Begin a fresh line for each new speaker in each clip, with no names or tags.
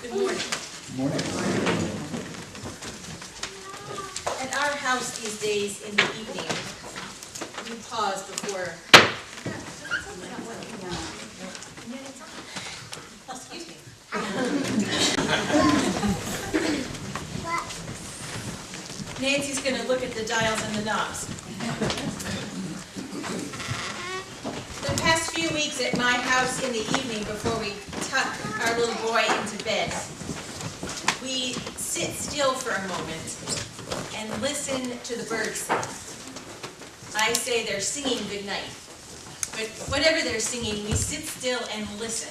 Good morning.
Morning.
At our house these days in the evening, we pause before. Excuse me. Nancy's going to look at the dials and the knobs. The past few weeks at my house in the evening before we tuck our little boy into bed, we sit still for a moment and listen to the birds sing. I say they're singing good night, but whatever they're singing, we sit still and listen.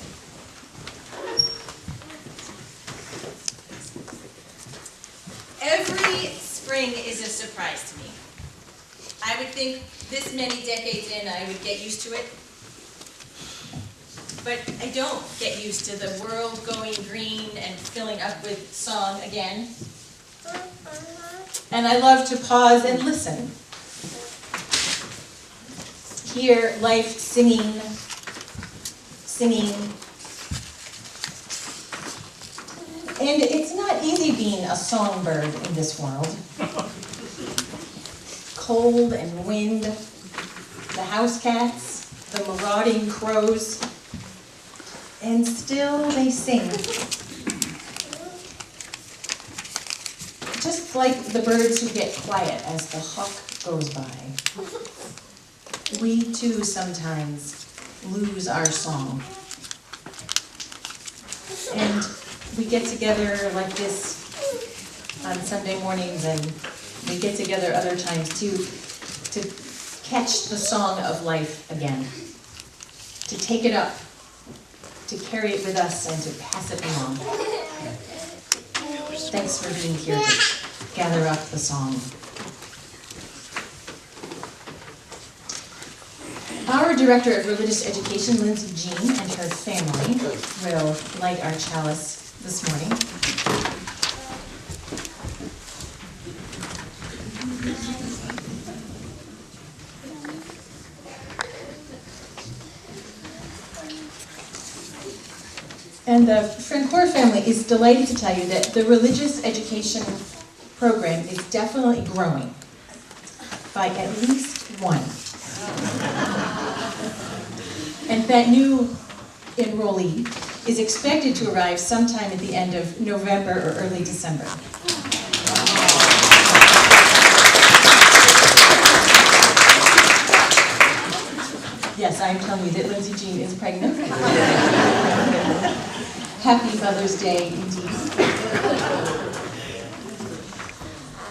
Every spring is a surprise to me. I would think this many decades in I would get used to it, but I don't get used to the world going green and filling up with song again. And I love to pause and listen. Hear life singing. And it's not easy being a songbird in this world. Cold and wind, the house cats, the marauding crows, and still they sing. Just like the birds who get quiet as the hawk goes by. We too sometimes lose our song. And we get together like this on Sunday mornings, and we get together other times too, to catch the song of life again, to take it up, to carry it with us, and to pass it along. Thanks for being here to gather up the song. Our Director of Religious Education, Lindsay Jean, and her family will light our chalice this morning. And the Francoeur family is delighted to tell you that the religious education program is definitely growing by at least one. And that new enrollee is expected to arrive sometime at the end of November or early December. Yes, I'm telling you that Lindsay Jean is pregnant. Happy Mother's Day indeed.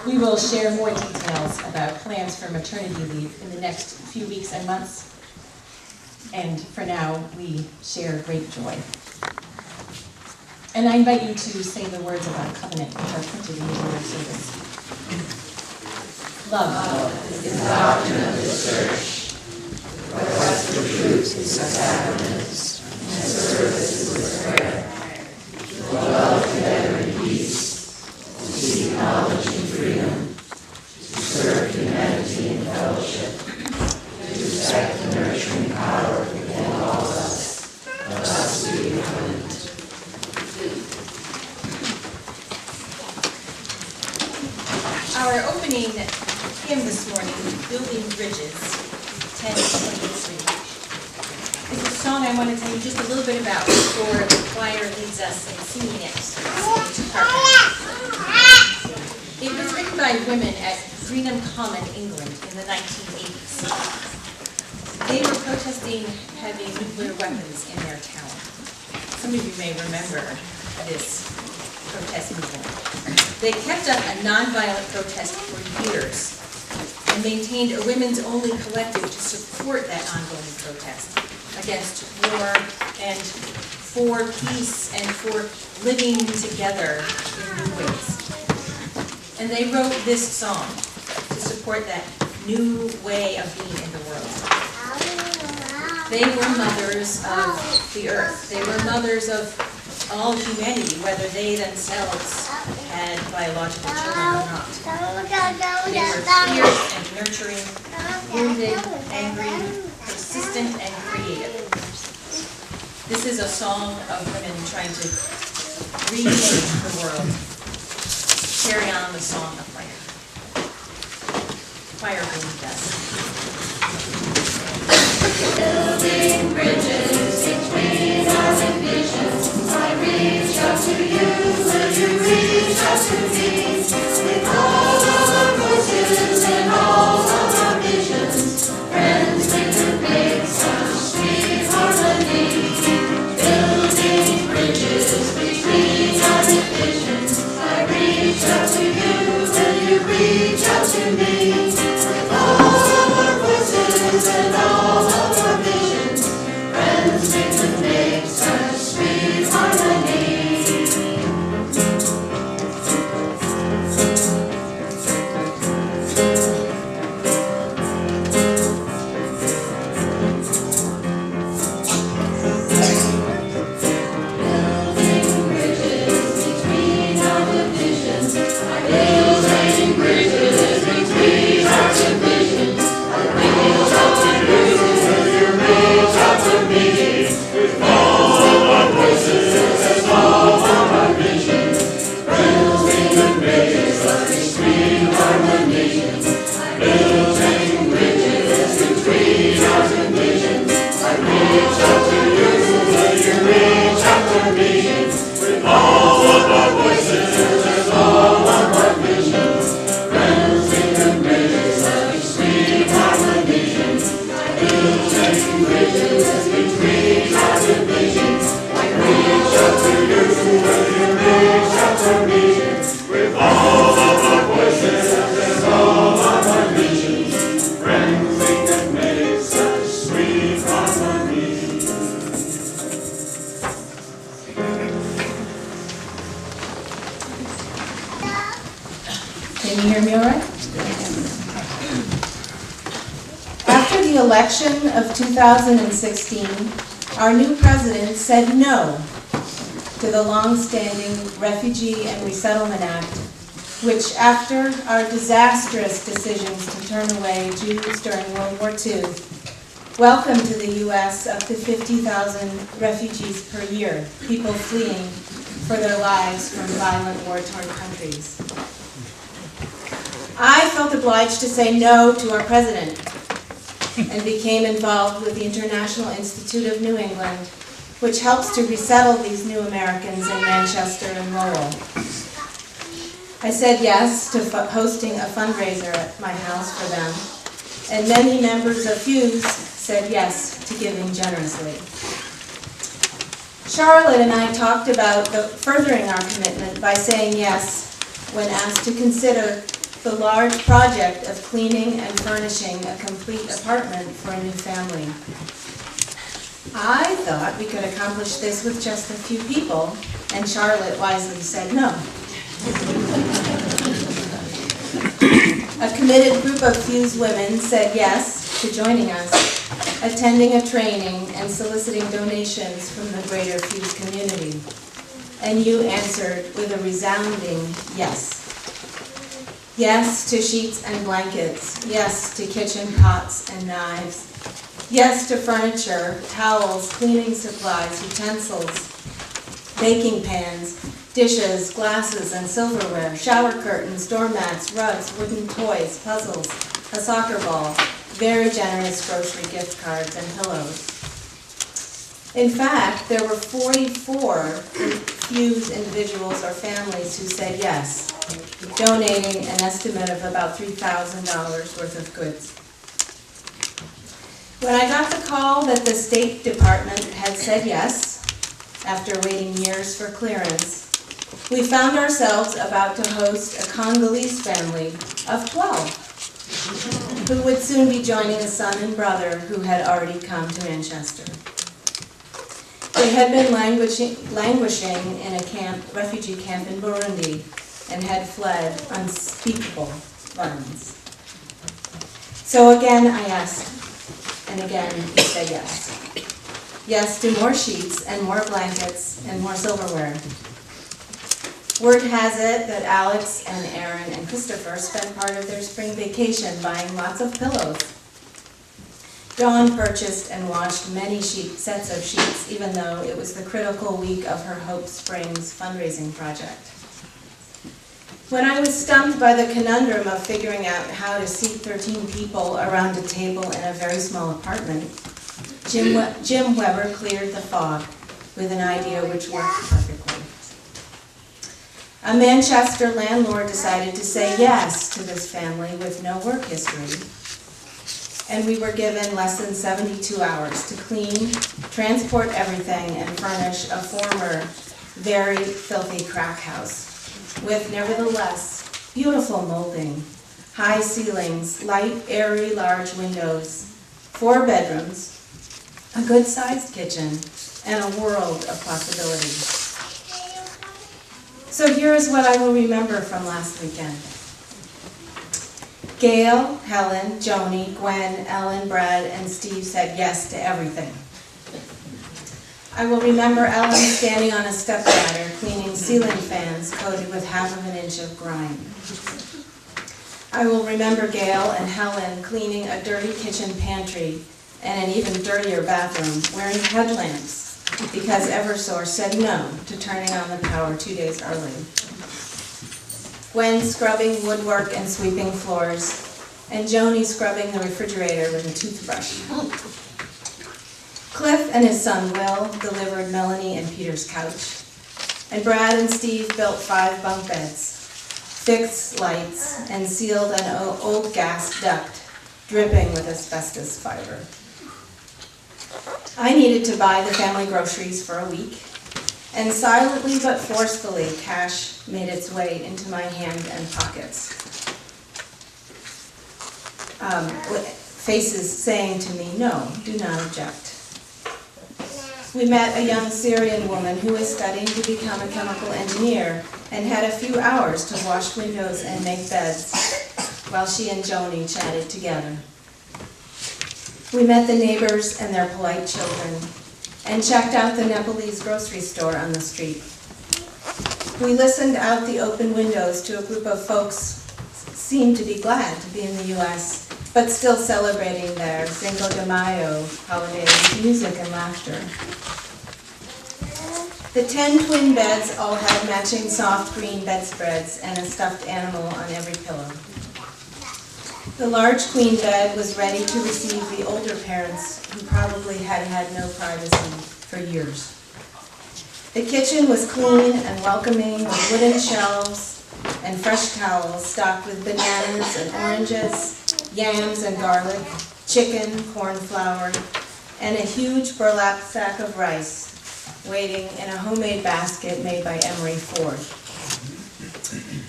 We will share more details about plans for maternity leave in the next few weeks and months. And for now, we share great joy. And I invite you to say the words of our covenant, which are printed in the order of service. Love is the doctrine of this church. Request for fruits is the sacraments, and service is the prayer. To dwell together in peace, to seek knowledge and freedom, to serve humanity in fellowship, to respect the nurturing power within all of us to be covenant. Our opening hymn this morning, Building Bridges, 10:23, is a song I want to tell you just a little bit about before the choir leads us in singing it to Park. It was written by women at Greenham Common, England in the 1980s. They were protesting having nuclear weapons in their town. Some of you may remember this protest movement. They kept up a nonviolent protest for years and maintained a women's-only collective to support that ongoing protest against war and for peace and for living together in new ways. And they wrote this song to support that new way of being in the world. They were mothers of the earth. They were mothers of all humanity, whether they themselves had biological children or not. They were fierce and nurturing, wounded, angry, persistent, and creative. This is a song of women trying to remake the world. Carry on the song of fire. Fire goes best.
Building bridges between our ambitions. I reach out to you, will you reach out to me? With all of our voices and all of our visions, friends, we could make such sweet harmony. Building bridges between our ambitions. I reach out to you, will you reach out to me? With all of our voices and all of our visions, friends, we could make such sweet harmony.
Can you hear me all right? After the election of 2016, our new president said no to the long-standing Refugee and Resettlement Act, which, after our disastrous decisions to turn away Jews during World War II, welcomed to the U.S. up to 50,000 refugees per year, people fleeing for their lives from violent war-torn countries. I felt obliged to say no to our president and became involved with the International Institute of New England, which helps to resettle these new Americans in Manchester and Lowell. I said yes to hosting a fundraiser at my house for them, and many members of FUUSE said yes to giving generously. Charlotte and I talked about furthering our commitment by saying yes when asked to consider the large project of cleaning and furnishing a complete apartment for a new family. I thought we could accomplish this with just a few people, and Charlotte wisely said no. A committed group of FUUSE women said yes to joining us, attending a training and soliciting donations from the greater FUUSE community. And you answered with a resounding yes. Yes to sheets and blankets. Yes to kitchen pots and knives. Yes to furniture, towels, cleaning supplies, utensils, baking pans, dishes, glasses and silverware, shower curtains, doormats, rugs, wooden toys, puzzles, a soccer ball, very generous grocery gift cards and pillows. In fact, there were 44 FUUSE individuals or families who said yes, donating an estimate of about $3,000 worth of goods. When I got the call that the State Department had said yes, after waiting years for clearance, we found ourselves about to host a Congolese family of 12, who would soon be joining a son and brother who had already come to Manchester. They had been languishing in a refugee camp in Burundi and had fled unspeakable violence. So again I asked, and again he said yes. Yes to more sheets and more blankets and more silverware. Word has it that Alex and Aaron and Christopher spent part of their spring vacation buying lots of pillows. Dawn purchased and washed many sets of sheets, even though it was the critical week of her Hope Springs fundraising project. When I was stumped by the conundrum of figuring out how to seat 13 people around a table in a very small apartment, Jim Weber cleared the fog with an idea which worked perfectly. A Manchester landlord decided to say yes to this family with no work history, and we were given less than 72 hours to clean, transport everything, and furnish a former, very filthy crack house with, nevertheless, beautiful molding, high ceilings, light, airy, large windows, 4 bedrooms, a good-sized kitchen, and a world of possibilities. So here is what I will remember from last weekend. Gail, Helen, Joni, Gwen, Ellen, Brad, and Steve said yes to everything. I will remember Ellen standing on a stepladder cleaning ceiling fans coated with ½ of an inch of grime. I will remember Gail and Helen cleaning a dirty kitchen pantry and an even dirtier bathroom wearing headlamps because Eversource said no to turning on the power 2 days early. Gwen scrubbing woodwork and sweeping floors, and Joni scrubbing the refrigerator with a toothbrush. Cliff and his son Will delivered Melanie and Peter's couch, and Brad and Steve built 5 bunk beds, fixed lights, and sealed an old gas duct dripping with asbestos fiber. I needed to buy the family groceries for a week, and silently but forcefully, cash made its way into my hand and pockets. Faces saying to me, no, do not object. We met a young Syrian woman who was studying to become a chemical engineer and had a few hours to wash windows and make beds while she and Joni chatted together. We met the neighbors and their polite children and checked out the Nepalese grocery store on the street. We listened out the open windows to a group of folks seemed to be glad to be in the U.S., but still celebrating their Cinco de Mayo holiday with music and laughter. The 10 twin beds all had matching soft green bedspreads and a stuffed animal on every pillow. The large queen bed was ready to receive the older parents who probably had had no privacy for years. The kitchen was clean and welcoming with wooden shelves and fresh towels stocked with bananas and oranges, yams and garlic, chicken, corn flour, and a huge burlap sack of rice waiting in a homemade basket made by Emery Ford.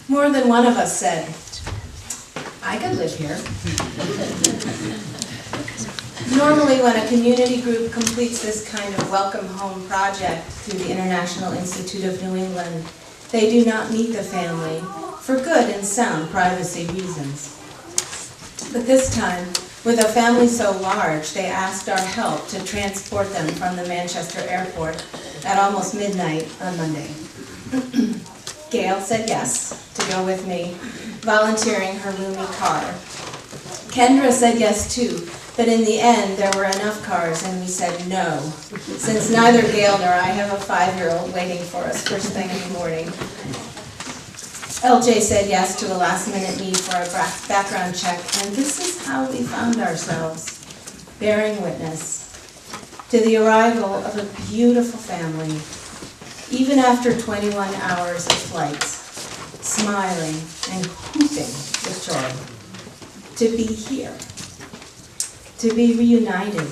More than one of us said, I could live here. Normally, when a community group completes this kind of welcome home project through the International Institute of New England, they do not meet the family for good and sound privacy reasons. But this time, with a family so large, they asked our help to transport them from the Manchester airport at almost midnight on Monday. Gail said yes to go with me, volunteering her roomy car. Kendra said yes too, but in the end there were enough cars and we said no, since neither Gail nor I have a 5-year-old waiting for us first thing in the morning. LJ said yes to a last-minute need for a background check, and this is how we found ourselves, bearing witness to the arrival of a beautiful family, even after 21 hours of flights, smiling and whooping with joy, to be here, to be reunited,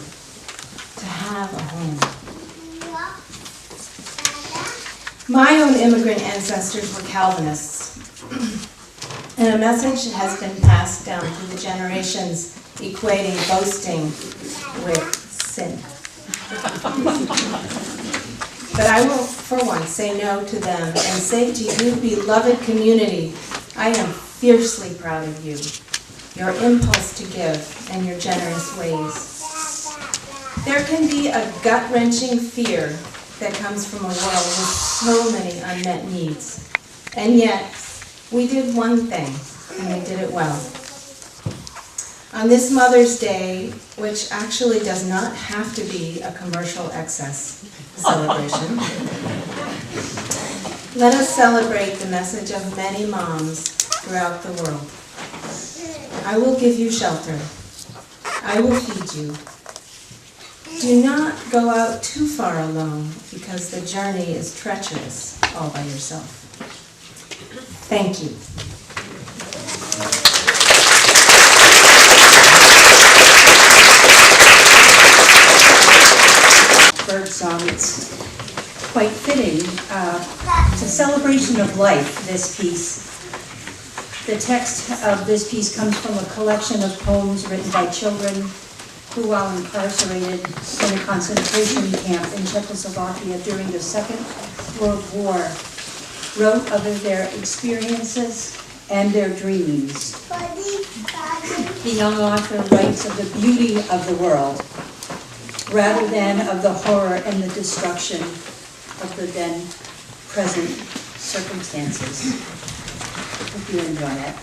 to have a home. My own immigrant ancestors were Calvinists, and a message has been passed down through the generations equating boasting with sin. But I will, for once, say no to them and say to you, beloved community, I am fiercely proud of you, your impulse to give, and your generous ways. There can be a gut-wrenching fear that comes from a world with so many unmet needs. And yet, we did one thing, and we did it well. On this Mother's Day, which actually does not have to be a commercial excess celebration, let us celebrate the message of many moms throughout the world. I will give you shelter. I will feed you. Do not go out too far alone, because the journey is treacherous all by yourself. Thank you.
Bird song. It's quite fitting. It's a celebration of life, this piece. The text of this piece comes from a collection of poems written by children who, while incarcerated in a concentration camp in Czechoslovakia during the Second World War, wrote of their experiences and their dreams. The young author writes of the beauty of the world, rather than of the horror and the destruction of the then present circumstances. Hope you enjoy it.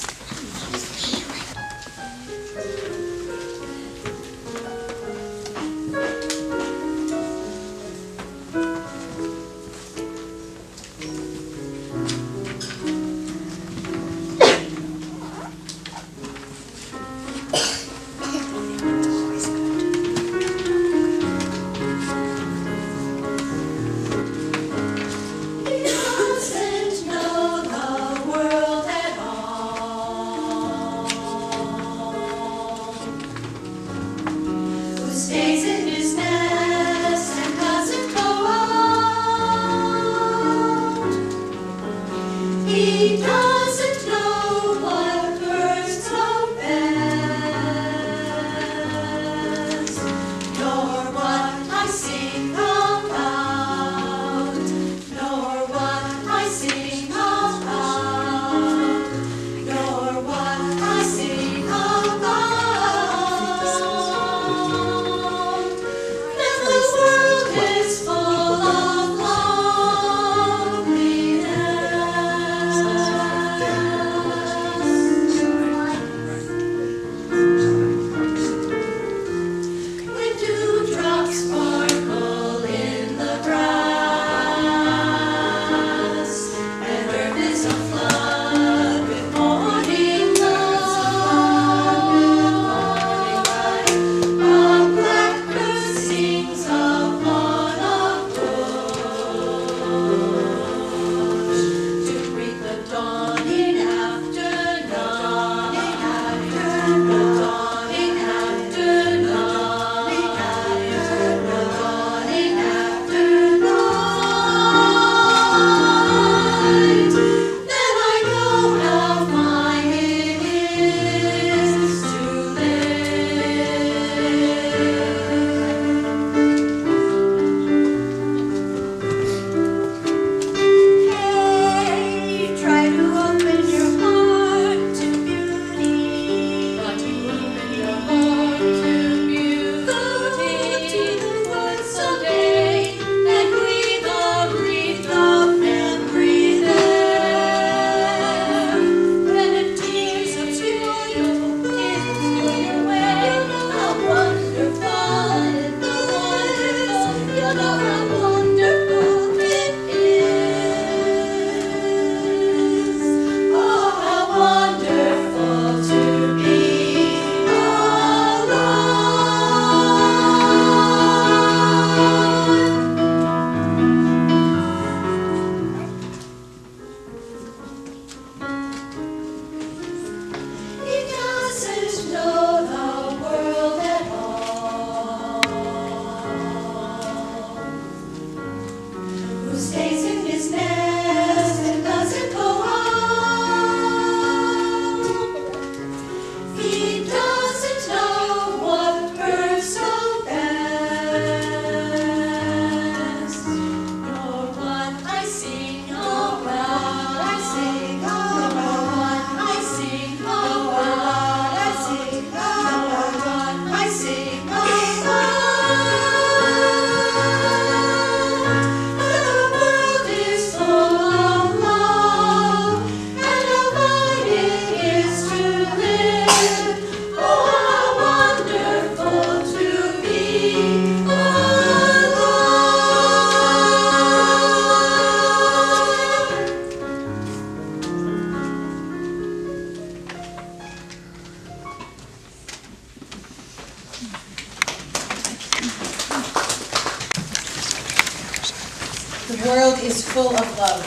The world is full of love,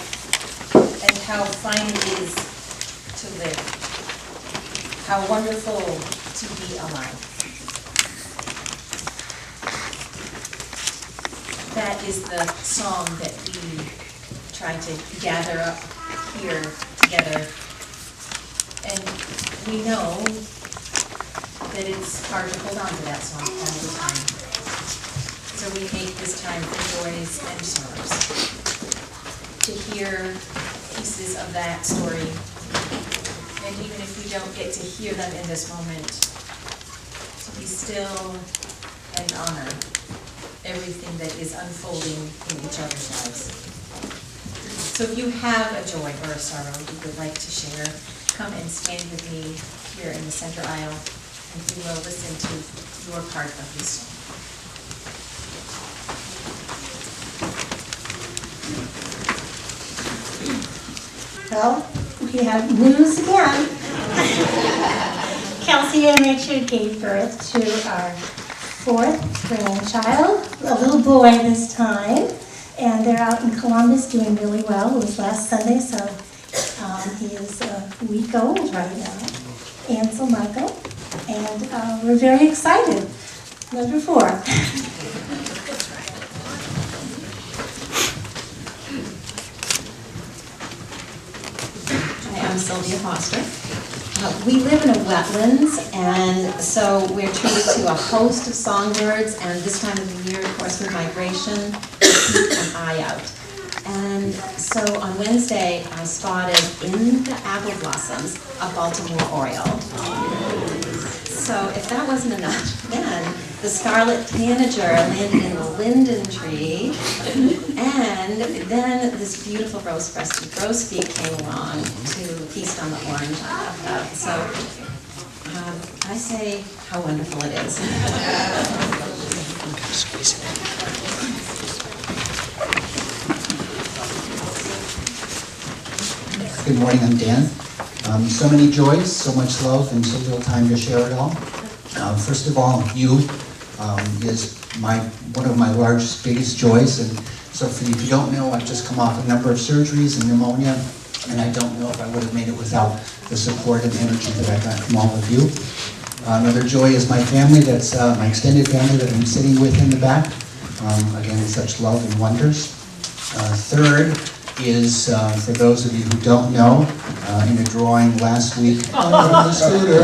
and how fine it is to live. How wonderful to be alive. That is the song that we try to gather up here together. And we know that it's hard to hold on to that song all the time. So we make this time for joys and sorrows, to hear pieces of that story. And even if we don't get to hear them in this moment, to be still and honor everything that is unfolding in each other's lives. So if you have a joy or a sorrow you would like to share, come and stand with me here in the center aisle, and we will listen to your part of this song.
Well, we have news again. Kelsey and Richard gave birth to our fourth grandchild, a little boy this time, and they're out in Columbus doing really well. It was last Sunday, so he is a week old right now, Ansel Michael, and we're very excited. Number 4.
I'm Sylvia Foster. We live in a wetlands, and so we're treated to a host of songbirds, and this time of the year, of course, with migration, keep an eye out. And so on Wednesday, I spotted in the apple blossoms a Baltimore Oriole. So if that wasn't enough, then the scarlet tanager landed in the linden tree, and then this beautiful rose-breasted grosbeak came along to feast on the orange I talked about. So I say how wonderful it is.
Good morning, I'm Dan. So many joys, so much love, and so little time to share it all. First of all, you is one of my largest, biggest joys. And so for you, if you don't know, I've just come off a number of surgeries and pneumonia, and I don't know if I would have made it without the support and energy that I got from all of you. Another joy is my family, that's my extended family that I'm sitting with in the back. Again, such love and wonders. Third is, for those of you who don't know, in a drawing last week, I'm on the scooter.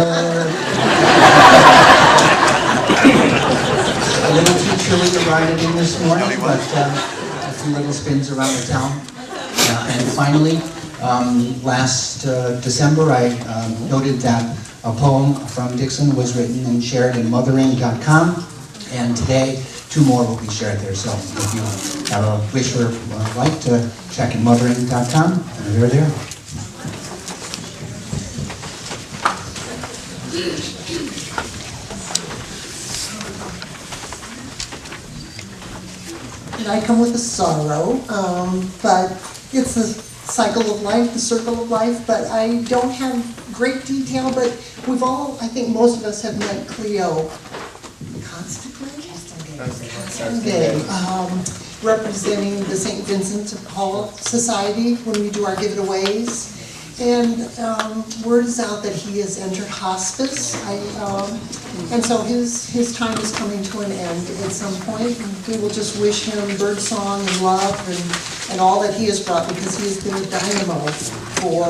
A little too chilly to ride it in this morning, but a few little spins around the town. And finally, last December, I noted that a poem from Dixon was written and shared in mothering.com, and today 2 more will be shared there. So if you have a wish or like to check in mothering.com, they're there.
And I come with a sorrow, but it's the cycle of life, the circle of life, but I don't have great detail, but we've all, I think most of us have met Cleo representing the St. Vincent de Paul Society when we do our giveaways. And word is out that he has entered hospice. And so his time is coming to an end at some point. We will just wish him birdsong and love and all that he has brought, because he has been a dynamo for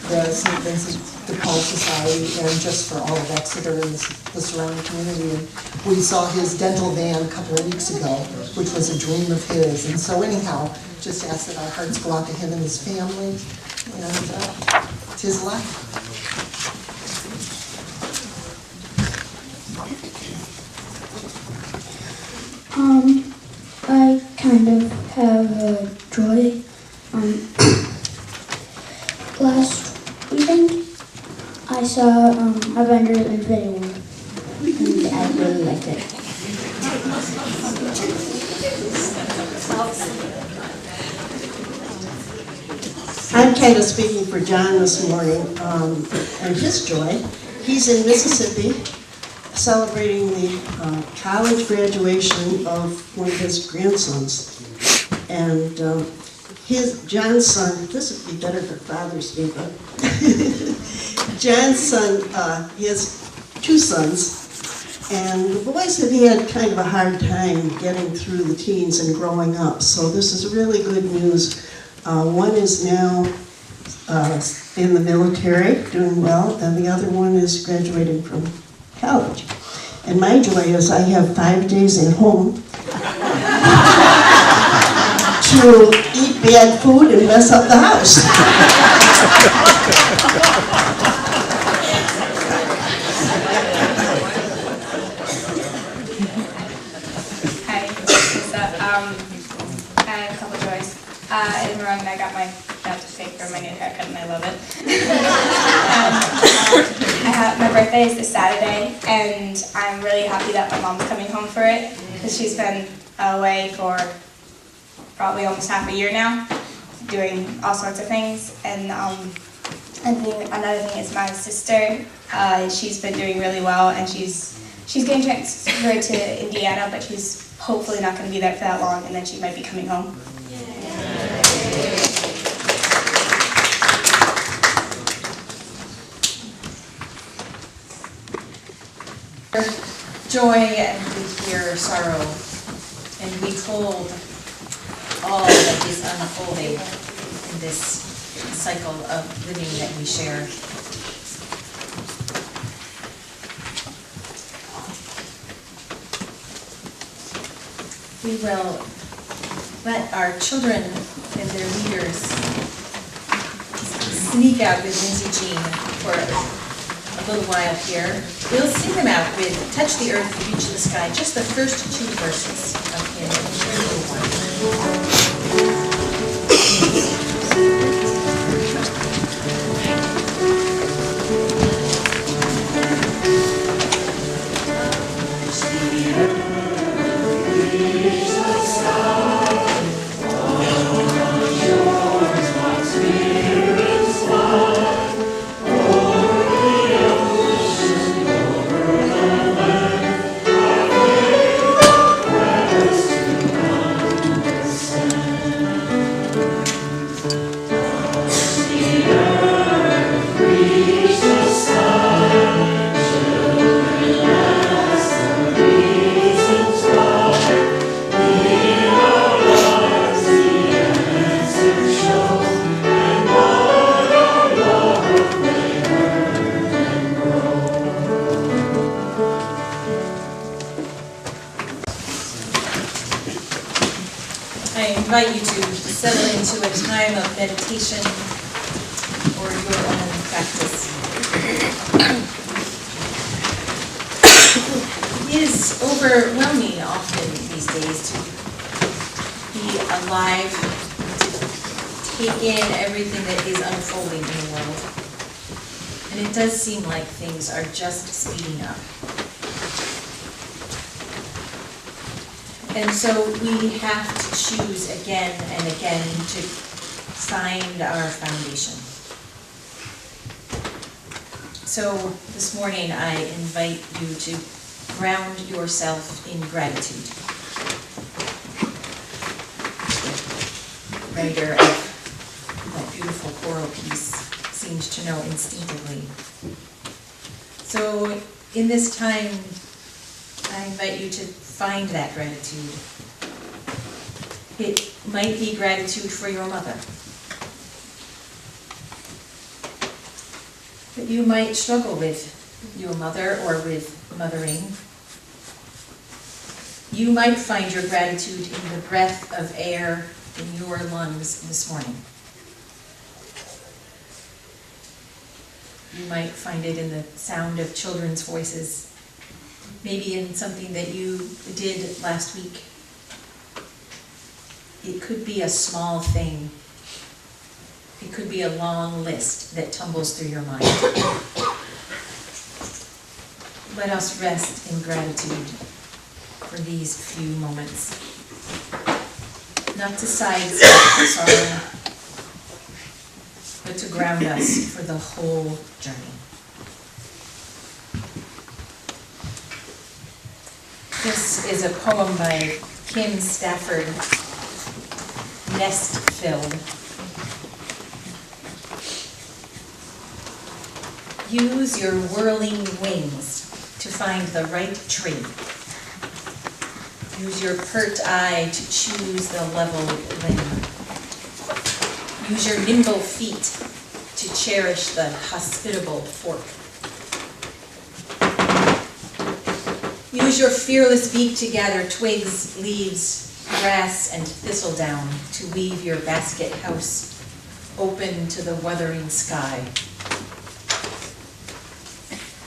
the St. Vincent de Paul Society and just for all of Exeter and the surrounding community. And we saw his dental van a couple of weeks ago, which was a dream of his. And so anyhow, just ask that our hearts go out to him and his family. And it's his life.
I kind of have a joy. Last weekend, I saw Avengers Infinity War, and I really liked it.
I'm kind of speaking for John this morning, and his joy. He's in Mississippi celebrating the college graduation of one of his grandsons. And
John's son, this would be better for Father's Day, but John's son, he has 2 sons, and the boys have had kind of a hard time getting through the teens and growing up, so this is really good news. One is now in the military, doing well, and the other one is graduating from college. And my joy is I have 5 days at home to eat bad food and mess up the house.
Hi, I have a couple of joys. In Maroon, I got my for my new haircut and I love it. My birthday is this Saturday and I'm really happy that my mom's coming home for it because she's been away for probably almost half a year now doing all sorts of things. And another thing is my sister, she's been doing really well and she's getting transferred to Indiana, but she's hopefully not going to be there for that long and then she might be coming home.
Joy and we hear sorrow, and we hold all that is unfolding in this cycle of living that we share. We will let our children and their leaders sneak out with Lindsay Jean for a little while here. We'll sing them out with Touch the Earth, Reach the Sky, just the first 2 verses of hymn 301. I invite you to settle into a time of meditation or your own practice. It is overwhelming often these days to be alive, to take in everything that is unfolding in the world. And it does seem like things are just speeding up. And so we have to choose again and again to find our foundation. So this morning I invite you to ground yourself in gratitude. The writer of that beautiful choral piece seems to know instinctively. So in this time, I invite you to find that gratitude. It might be gratitude for your mother. But you might struggle with your mother or with mothering. You might find your gratitude in the breath of air in your lungs this morning. You might find it in the sound of children's voices, maybe in something that you did last week. It could be a small thing. It could be a long list that tumbles through your mind. Let us rest in gratitude for these few moments. Not to sidestep the sorrow, but to ground us for the whole journey. This is a poem by Kim Stafford, Nest filled. Use your whirling wings to find the right tree. Use your pert eye to choose the level limb. Use your nimble feet to cherish the hospitable fork. Use your fearless beak to gather twigs, leaves, grass, and thistledown to weave your basket house open to the wuthering sky.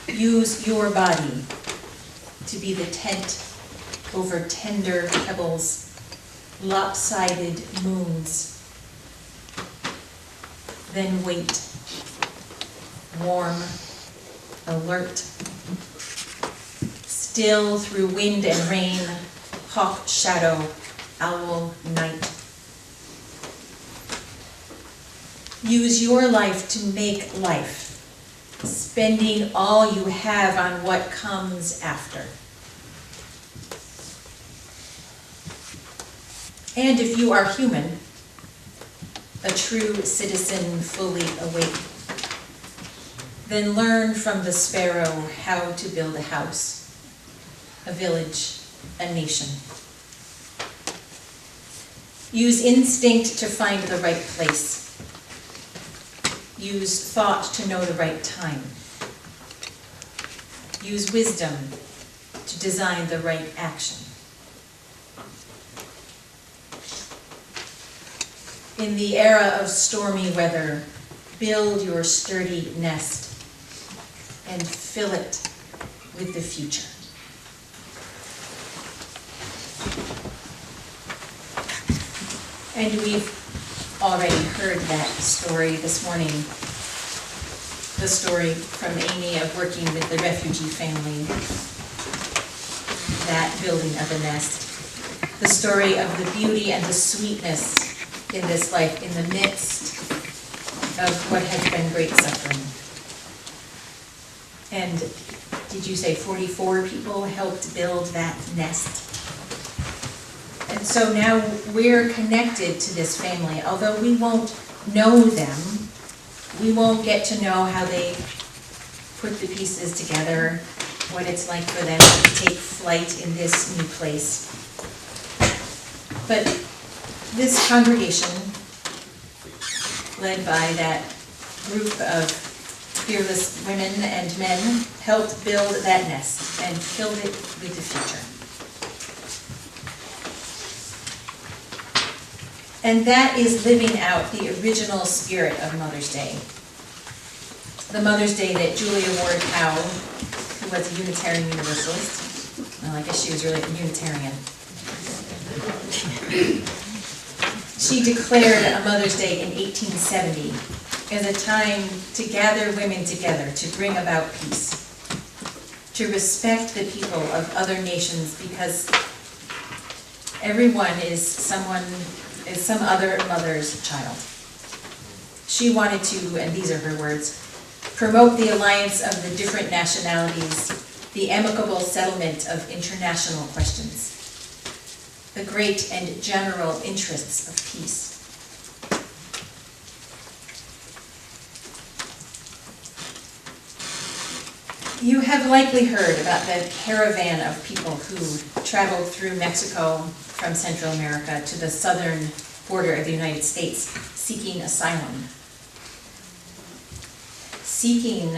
Use your body to be the tent over tender pebbles, lopsided moons. Then wait, warm, alert, still through wind and rain, hawk shadow, owl night. Use your life to make life, spending all you have on what comes after. And if you are human, a true citizen fully awake, then learn from the sparrow how to build a house, a village, a nation. Use instinct to find the right place. Use thought to know the right time. Use wisdom to design the right action. In the era of stormy weather, build your sturdy nest and fill it with the future. And we've already heard that story this morning. The story from Amy of working with the refugee family, that building of a nest. The story of the beauty and the sweetness in this life in the midst of what has been great suffering. And did you say 44 people helped build that nest? And so now we're connected to this family. Although we won't know them, we won't get to know how they put the pieces together, what it's like for them to take flight in this new place. But this congregation, led by that group of fearless women and men, helped build that nest and filled it with the future. And that is living out the original spirit of Mother's Day. The Mother's Day that Julia Ward Howe, who was a Unitarian Universalist, well, I guess she was really a Unitarian, she declared a Mother's Day in 1870 as a time to gather women together to bring about peace, to respect the people of other nations, because everyone is some other mother's child. She wanted to, and these are her words, promote the alliance of the different nationalities, the amicable settlement of international questions, the great and general interests of peace. You have likely heard about the caravan of people who traveled through Mexico from Central America to the southern border of the United States seeking asylum, seeking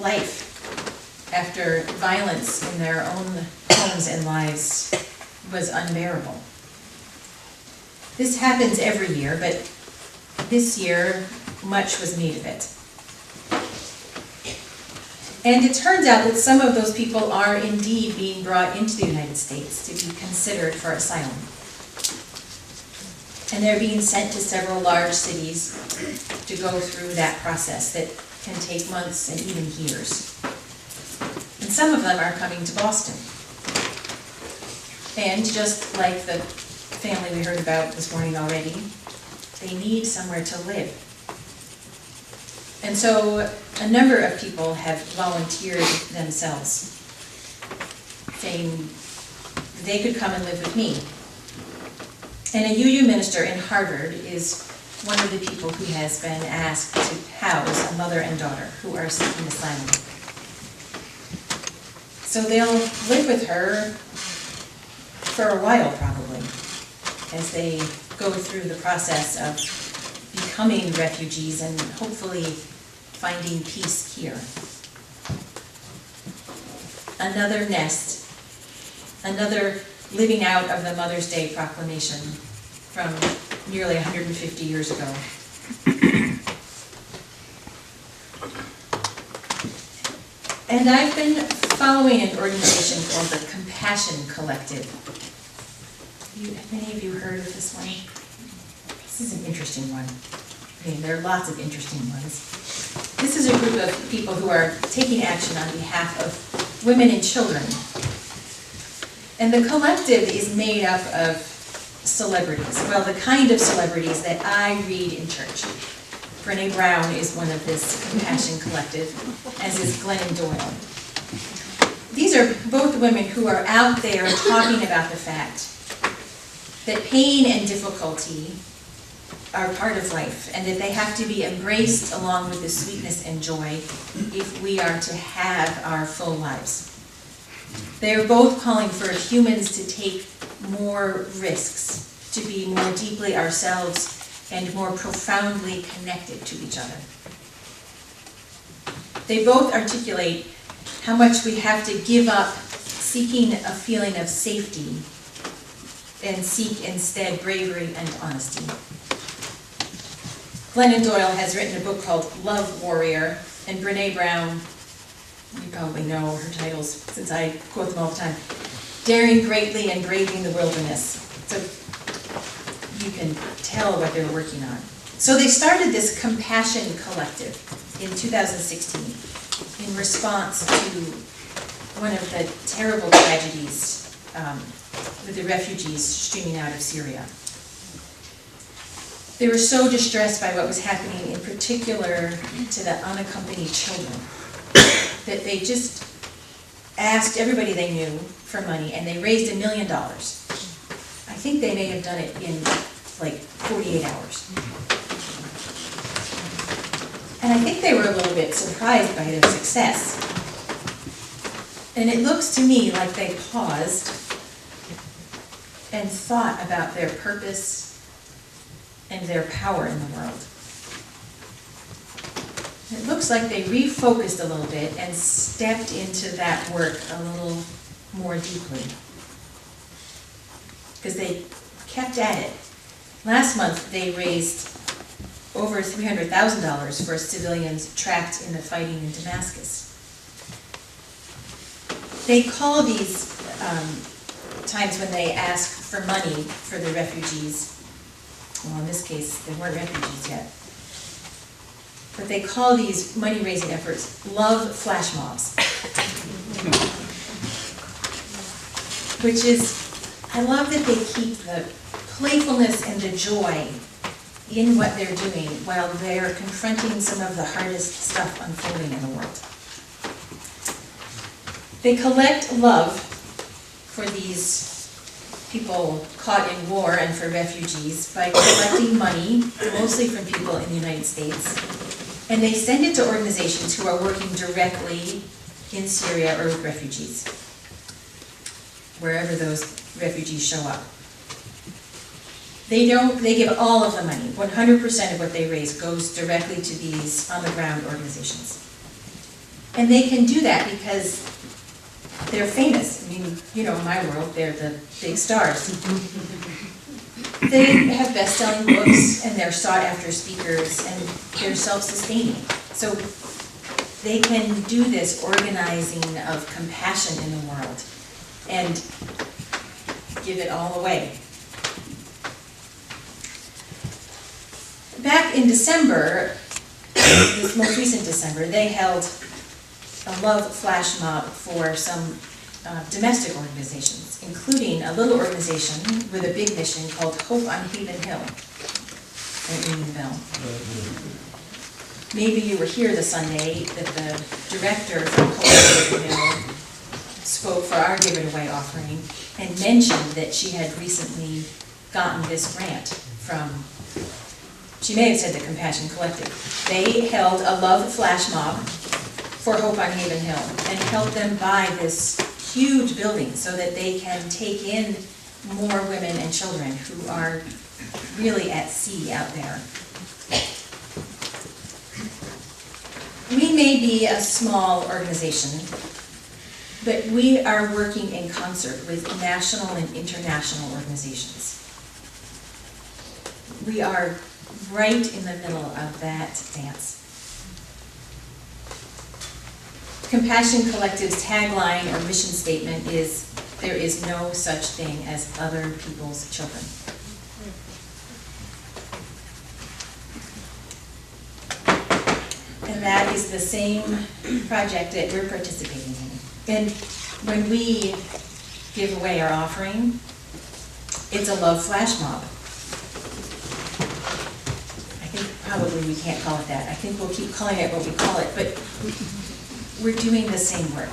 life after violence in their own homes and lives was unbearable. This happens every year, but this year much was made of it. And it turns out that some of those people are indeed being brought into the United States to be considered for asylum. And they're being sent to several large cities to go through that process that can take months and even years. And some of them are coming to Boston. And just like the family we heard about this morning already, they need somewhere to live. And so a number of people have volunteered themselves, saying they could come and live with me. And a UU minister in Harvard is one of the people who has been asked to house a mother and daughter who are seeking asylum. So they'll live with her for a while probably, as they go through the process of becoming refugees and hopefully finding peace here. Another nest, another living out of the Mother's Day proclamation from nearly 150 years ago. And I've been following an organization called the Compassion Collective. Have many of you heard of this one? This is an interesting one. I mean, there are lots of interesting ones. This is a group of people who are taking action on behalf of women and children. And the collective is made up of celebrities. Well, the kind of celebrities that I read in church. Brené Brown is one of this Compassion Collective, as is Glennon Doyle. These are both women who are out there talking about the fact that pain and difficulty are part of life, and that they have to be embraced along with the sweetness and joy if we are to have our full lives. They are both calling for humans to take more risks, to be more deeply ourselves and more profoundly connected to each other. They both articulate how much we have to give up seeking a feeling of safety and seek instead bravery and honesty. Glennon Doyle has written a book called Love Warrior, and Brené Brown, you probably know her titles since I quote them all the time, Daring Greatly and Braving the Wilderness. So you can tell what they're working on. So they started this Compassion Collective in 2016 in response to one of the terrible tragedies with the refugees streaming out of Syria. They were so distressed by what was happening, in particular to the unaccompanied children, that they just asked everybody they knew for money, and they raised $1 million. I think they may have done it in like 48 hours. And I think they were a little bit surprised by their success. And it looks to me like they paused and thought about their purpose and their power in the world. It looks like they refocused a little bit and stepped into that work a little more deeply, because they kept at it. Last month, they raised over $300,000 for civilians trapped in the fighting in Damascus. They call these times when they ask for money for the refugees, well, in this case, they weren't refugees yet, but they call these money-raising efforts love flash mobs. Which is, I love that they keep the playfulness and the joy in what they're doing while they're confronting some of the hardest stuff unfolding in the world. They collect love for these people caught in war and for refugees by collecting money, mostly from people in the United States, and they send it to organizations who are working directly in Syria or with refugees, wherever those refugees show up. They give all of the money, 100% of what they raise goes directly to these on-the-ground organizations. And they can do that because they're famous. I mean, you know, in my world, they're the big stars. They have best-selling books, and they're sought-after speakers, and they're self-sustaining. So they can do this organizing of compassion in the world and give it all away. Back in December, this most recent December, they held a love flash mob for some domestic organizations, including a little organization with a big mission called Hope on Haven Hill. Right, ringing the bell. Maybe you were here the Sunday that the director from Hope on Haven Hill spoke for our Give It Away offering and mentioned that she had recently gotten this grant from She may have said the Compassion Collective. They held a love flash mob for Hope on Haven Hill and helped them buy this huge building so that they can take in more women and children who are really at sea out there. We may be a small organization, but we are working in concert with national and international organizations. We are right in the middle of that dance. Compassion Collective's tagline or mission statement is, "There is no such thing as other people's children." And that is the same project that we're participating in. And when we give away our offering, it's a love flash mob. I think probably we can't call it that. I think we'll keep calling it what we call it, but we're doing the same work.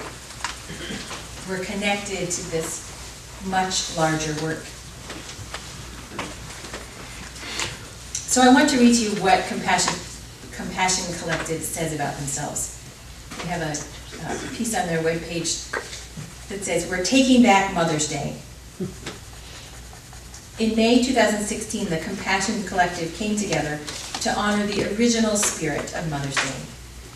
We're connected to this much larger work. So I want to read to you what Compassion Collective says about themselves. They have a piece on their webpage that says, "We're taking back Mother's Day." In May 2016, the Compassion Collective came together to honor the original spirit of Mother's Day,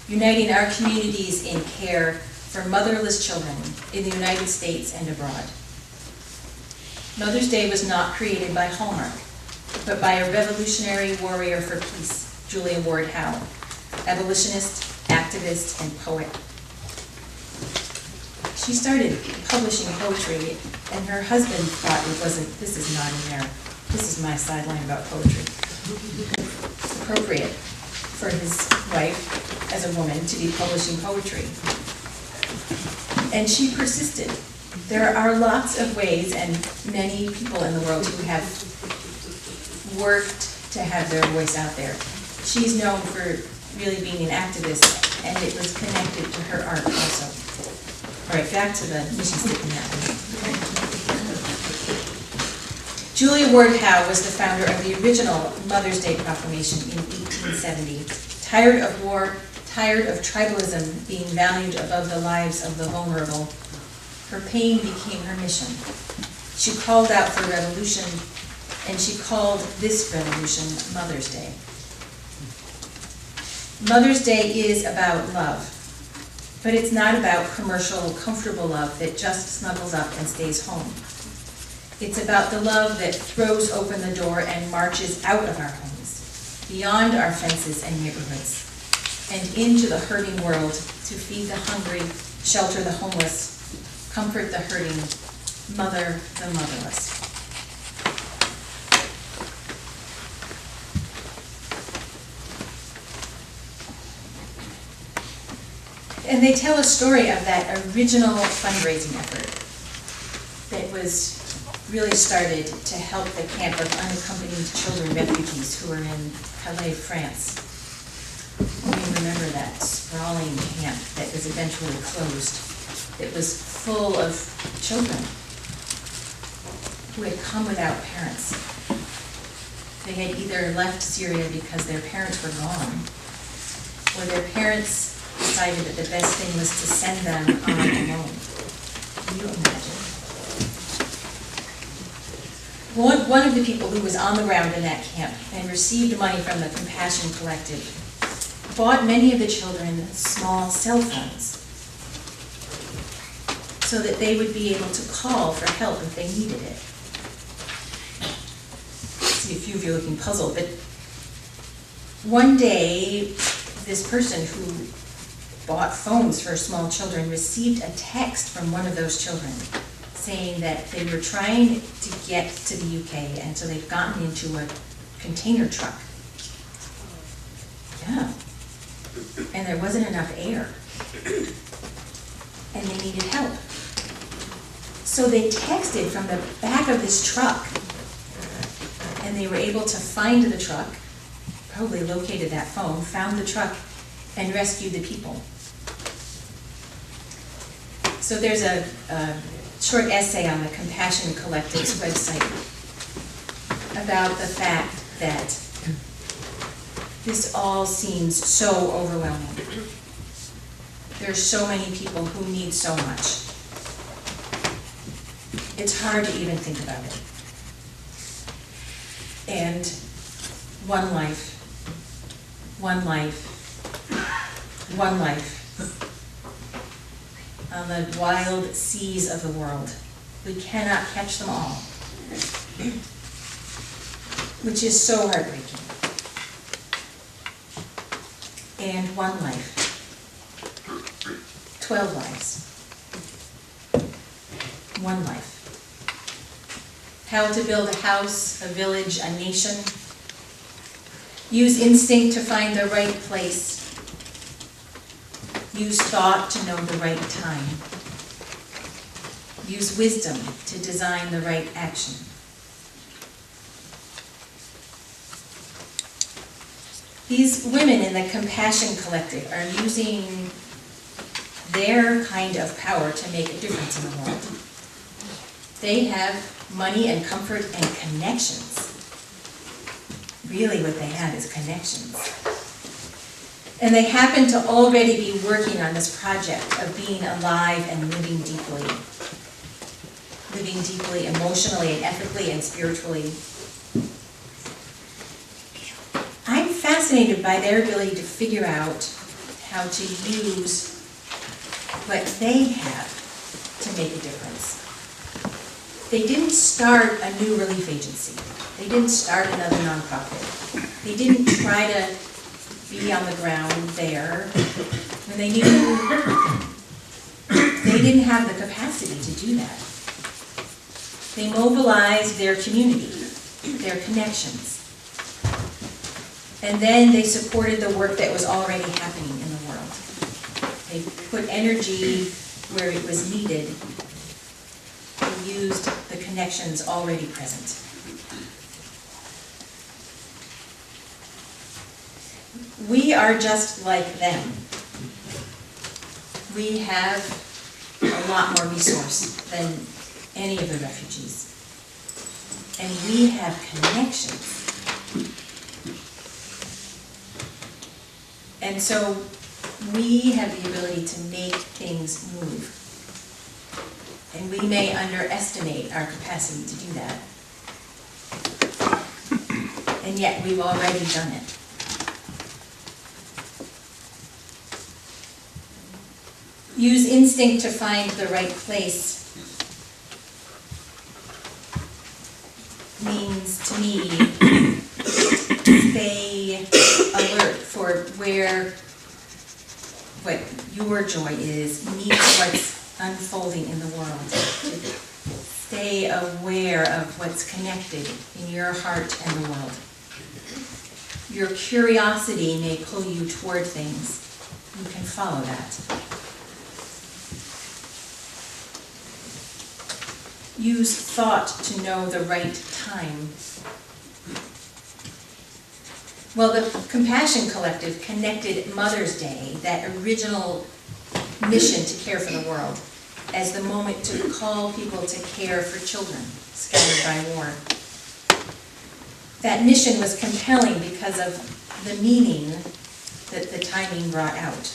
uniting our communities in care for motherless children in the United States and abroad. Mother's Day was not created by Hallmark, but by a revolutionary warrior for peace, Julia Ward Howe, abolitionist, activist, and poet. She started publishing poetry, and her husband thought it wasn't, this is not in there, this is my sideline about poetry. It's appropriate for his wife, as a woman, to be publishing poetry. And she persisted. There are lots of ways, and many people in the world who have worked to have their voice out there. She's known for really being an activist, and it was connected to her art also. All right, back to the mission statement now. Julia Ward Howe was the founder of the original Mother's Day Proclamation in 1870. Tired of war, tired of tribalism being valued above the lives of the vulnerable, her pain became her mission. She called out for revolution, and she called this revolution Mother's Day. Mother's Day is about love, but it's not about commercial, comfortable love that just snuggles up and stays home. It's about the love that throws open the door and marches out of our homes, beyond our fences and neighborhoods, and into the hurting world to feed the hungry, shelter the homeless, comfort the hurting, mother the motherless. And they tell a story of that original fundraising effort that was really started to help the camp of unaccompanied children refugees who were in Calais, France. We remember that sprawling camp that was eventually closed. It was full of children who had come without parents. They had either left Syria because their parents were gone, or their parents decided that the best thing was to send them on alone. Can you imagine? One of the people who was on the ground in that camp and received money from the Compassion Collective bought many of the children small cell phones so that they would be able to call for help if they needed it. I see a few of you looking puzzled, but one day this person who bought phones for small children received a text from one of those children saying that they were trying to get to the UK, and so they'd gotten into a container truck. Yeah. And there wasn't enough air. And they needed help. So they texted from the back of this truck, and they were able to find the truck, probably located that phone, found the truck, and rescued the people. So there's a short essay on the Compassion Collective's website about the fact that This all seems so overwhelming. There's so many people who need so much. It's hard to even think about it. And one life, one life, one life on the wild seas of the world. We cannot catch them all, which is so heartbreaking. And one life, 12 lives, one life. How to build a house, a village, a nation. Use instinct to find the right place. Use thought to know the right time. Use wisdom to design the right action. These women in the Compassion Collective are using their kind of power to make a difference in the world. They have money and comfort and connections. Really what they have is connections. And they happen to already be working on this project of being alive and living deeply. Living deeply emotionally and ethically and spiritually. I'm fascinated by their ability to figure out how to use what they have to make a difference. They didn't start a new relief agency. They didn't start another nonprofit. They didn't try to be on the ground there when they knew they didn't have the capacity to do that. They mobilized their community, their connections, and then they supported the work that was already happening in the world. They put energy where it was needed. They used the connections already present. We are just like them. We have a lot more resource than any of the refugees. And we have connections. And so we have the ability to make things move. And we may underestimate our capacity to do that. And yet we've already done it. Use instinct to find the right place means to me stay alert for where what your joy is meets what's unfolding in the world. To stay aware of what's connected in your heart and the world. Your curiosity may pull you toward things. You can follow that. Use thought to know the right time. Well, the Compassion Collective connected Mother's Day, that original mission to care for the world, as the moment to call people to care for children scattered by war. That mission was compelling because of the meaning that the timing brought out.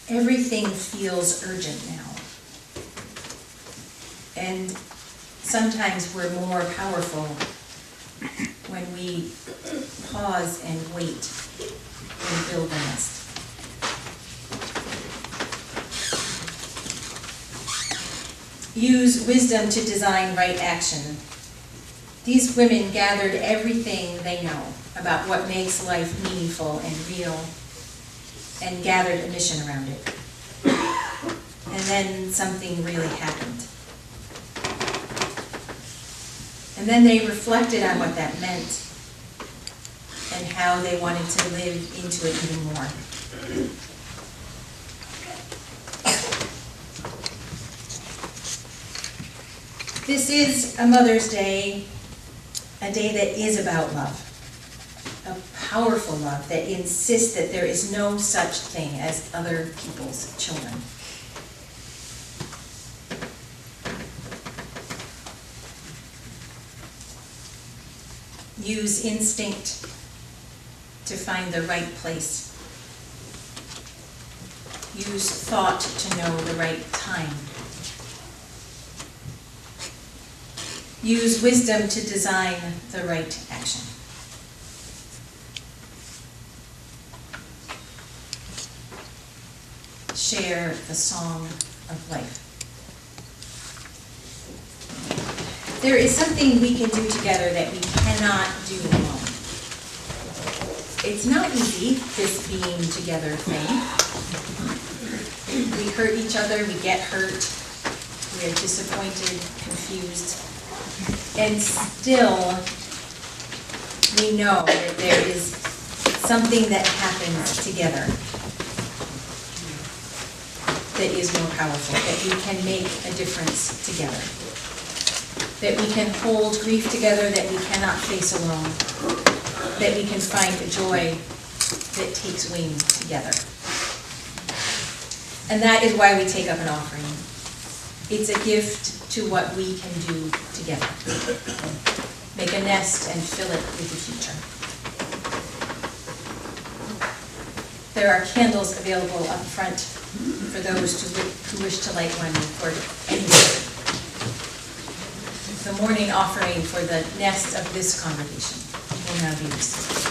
Everything feels urgent now. And sometimes we're more powerful when we pause and wait and build the nest. Use wisdom to design right action. These women gathered everything they know about what makes life meaningful and real, and gathered a mission around it. And then something really happened. And then they reflected on what that meant and how they wanted to live into it even more. This is a Mother's Day, a day that is about love. A powerful love that insists that there is no such thing as other people's children. Use instinct to find the right place. Use thought to know the right time. Use wisdom to design the right action. Share the song of life. There is something we can do together that we cannot do alone. It's not easy, this being together thing. We hurt each other, we get hurt, we are disappointed, confused, and still we know that there is something that happens together that is more powerful, that we can make a difference together, that we can hold grief together that we cannot face alone, that we can find a joy that takes wing together. And that is why we take up an offering. It's a gift to what we can do together. Make a nest and fill it with the future. There are candles available up front for those who wish to light one for anyone. The morning offering for the nest of this congregation will now be received.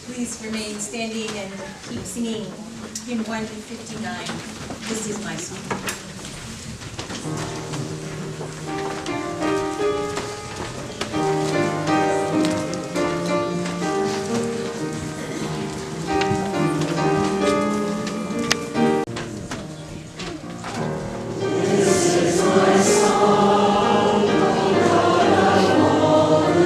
Please remain standing and keep singing hymn 159, This Is My Song.
This is my song, O God of all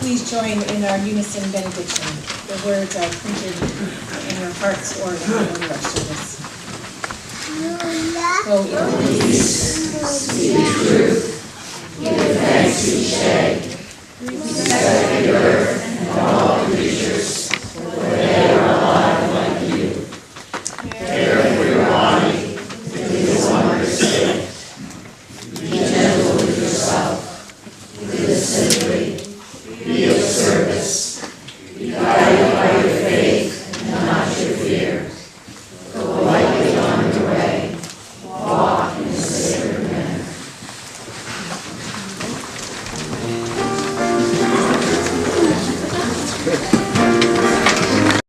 Please join in our unison benediction. The words are printed in your hearts or in the order of service. Go in peace.
Speak truth. Give thanks each day. Respect the earth and all creatures, for they are alive like you. Care for your body, it is one mistake. Be gentle with yourself. Live simply. Be of service. Be guided by your faith and not your fear. Go lightly on your way. Walk in a sacred manner.
Good.